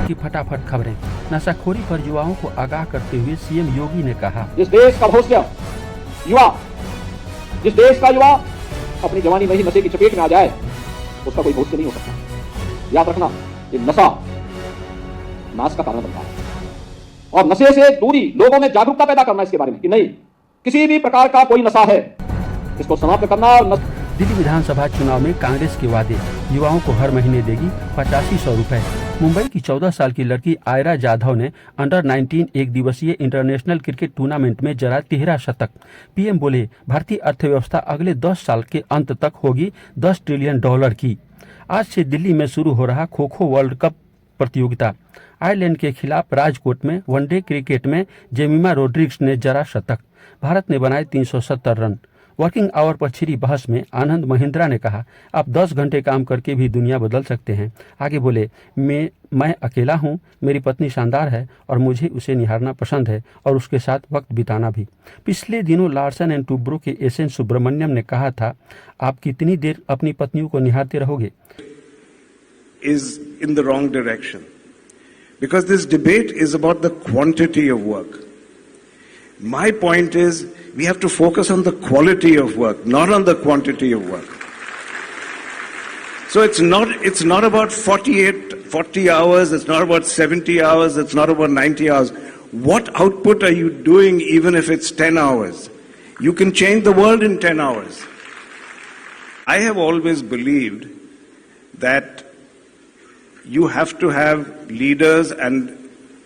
की फटाफट खबरें। नशाखोरी पर युवाओं को आगाह करते हुए सीएम योगी ने कहा, जिस देश का भविष्य युवा, जिस देश का युवा अपनी जवानी में ही नशे की चपेट में आ जाए, उसका कोई भविष्य नहीं हो सकता। याद रखना, ये नशा नाश का कारण बनता है और नशे से दूरी, लोगों में जागरूकता पैदा करना इसके बारे में कि नहीं, किसी भी प्रकार का कोई नशा है, इसको समाप्त करना। और दिल्ली विधानसभा चुनाव में कांग्रेस के वादे, युवाओं को हर महीने देगी 8500 रुपए। मुंबई की 14 साल की लड़की आयरा जाधव ने अंडर 19 एक दिवसीय इंटरनेशनल क्रिकेट टूर्नामेंट में जड़ा 13 शतक। पीएम बोले, भारतीय अर्थव्यवस्था अगले 10 साल के अंत तक होगी $10 ट्रिलियन की। आज से दिल्ली में शुरू हो रहा खो खो वर्ल्ड कप प्रतियोगिता। आयरलैंड के खिलाफ राजकोट में वनडे क्रिकेट में जेमिमा रोड्रिग्स ने जड़ा शतक। भारत ने बनाए 370 रन। वर्किंग आवर पर छिड़ी बहस में आनंद महिंद्रा ने कहा, आप 10 घंटे काम करके भी दुनिया बदल सकते हैं। आगे बोले, मैं अकेला हूं, मेरी पत्नी शानदार है और मुझे उसे निहारना पसंद है और उसके साथ वक्त बिताना भी। पिछले दिनों लार्सन एंड टूब्रो के एसएन सुब्रमण्यम ने कहा था, आप कितनी देर अपनी पत्नियों को निहारते रहोगे? Is in the wrong direction, because this debate is about the quantity of work. My point is, we have to focus on the quality of work, not on the quantity of work. So it's not about 40 hours, it's not about 70 hours, it's not about 90 hours. What output are you doing even if it's 10 hours? You can change the world in 10 hours. I have always believed that you have to have leaders and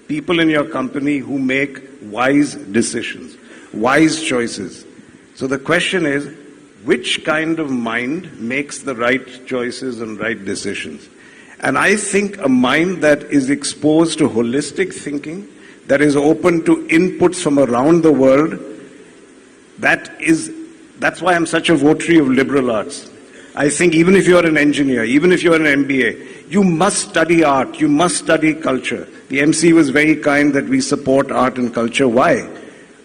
people in your company who make wise decisions, wise choices. So the question is, which kind of mind makes the right choices and right decisions? And I think a mind that is exposed to holistic thinking, that is open to inputs from around the world, that's why I'm such a votary of liberal arts. I think even if you're an engineer, even if you're an MBA, you must study art, you must study culture. The MC was very kind that we support art and culture. Why?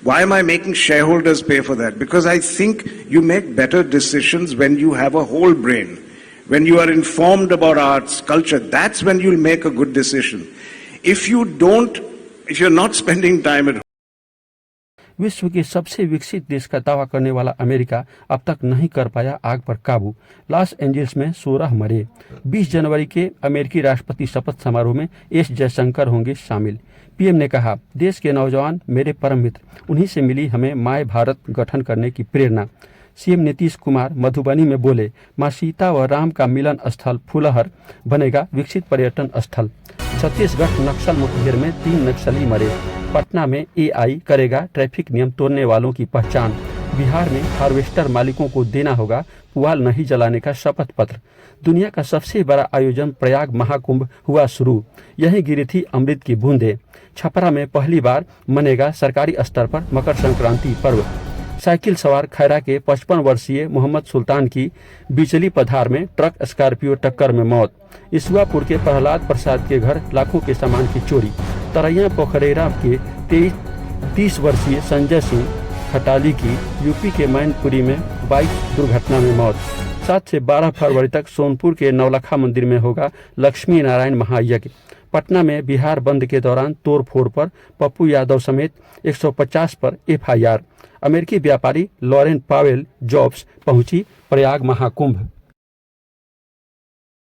Why am I making shareholders pay for that? Because I think you make better decisions when you have a whole brain. When you are informed about arts, culture, that's when you'll make a good decision. If you're not spending time at home. विश्व के सबसे विकसित देश का दावा करने वाला America अब तक नहीं कर पाया आग पर काबू। लॉस एंजल्स में 16 मरे। 20 जनवरी के अमेरिकी राष्ट्रपति शपथ समारोह में एस जयशंकर होंगे शामिल। पीएम ने कहा, देश के नौजवान मेरे परम मित्र, उन्हीं से मिली हमें माय भारत गठन करने की प्रेरणा। सीएम नीतीश कुमार मधुबनी में बोले, मां सीता व राम का मिलन स्थल फुलहर बनेगा विकसित पर्यटन स्थल। छत्तीसगढ़ नक्सल मुठभेड़ में 3 नक्सली मरे। पटना में एआई करेगा ट्रैफिक नियम तोड़ने वालों की पहचान। बिहार में हार्वेस्टर मालिकों को देना होगा पुआल नहीं जलाने का शपथ पत्र। दुनिया का सबसे बड़ा आयोजन प्रयाग महाकुंभ हुआ शुरू। यहीं गिरी थी अमृत की बूंदें। छपरा में पहली बार मनेगा सरकारी स्तर पर मकर संक्रांति पर्व। साइकिल सवार खैरा के 55 वर्षीय मोहम्मद सुल्तान की बिचली पधार में ट्रक स्कॉर्पियो टक्कर में मौत। इसुआपुर के प्रहलाद प्रसाद के घर लाखों के सामान की चोरी। तरैया पोखरेरा के 30 वर्षीय संजय सिंह खटाली की यूपी के मैनपुरी में बाइक दुर्घटना में मौत। 7 से 12 फरवरी तक सोनपुर के नौलखा मंदिर में होगा लक्ष्मी नारायण महायज्ञ। पटना में बिहार बंद के दौरान तोड़फोड़ पर पप्पू यादव समेत 150 पर एफआईआर। अमेरिकी व्यापारी लॉरेन पावेल जॉब्स पहुंची प्रयाग महाकुंभ।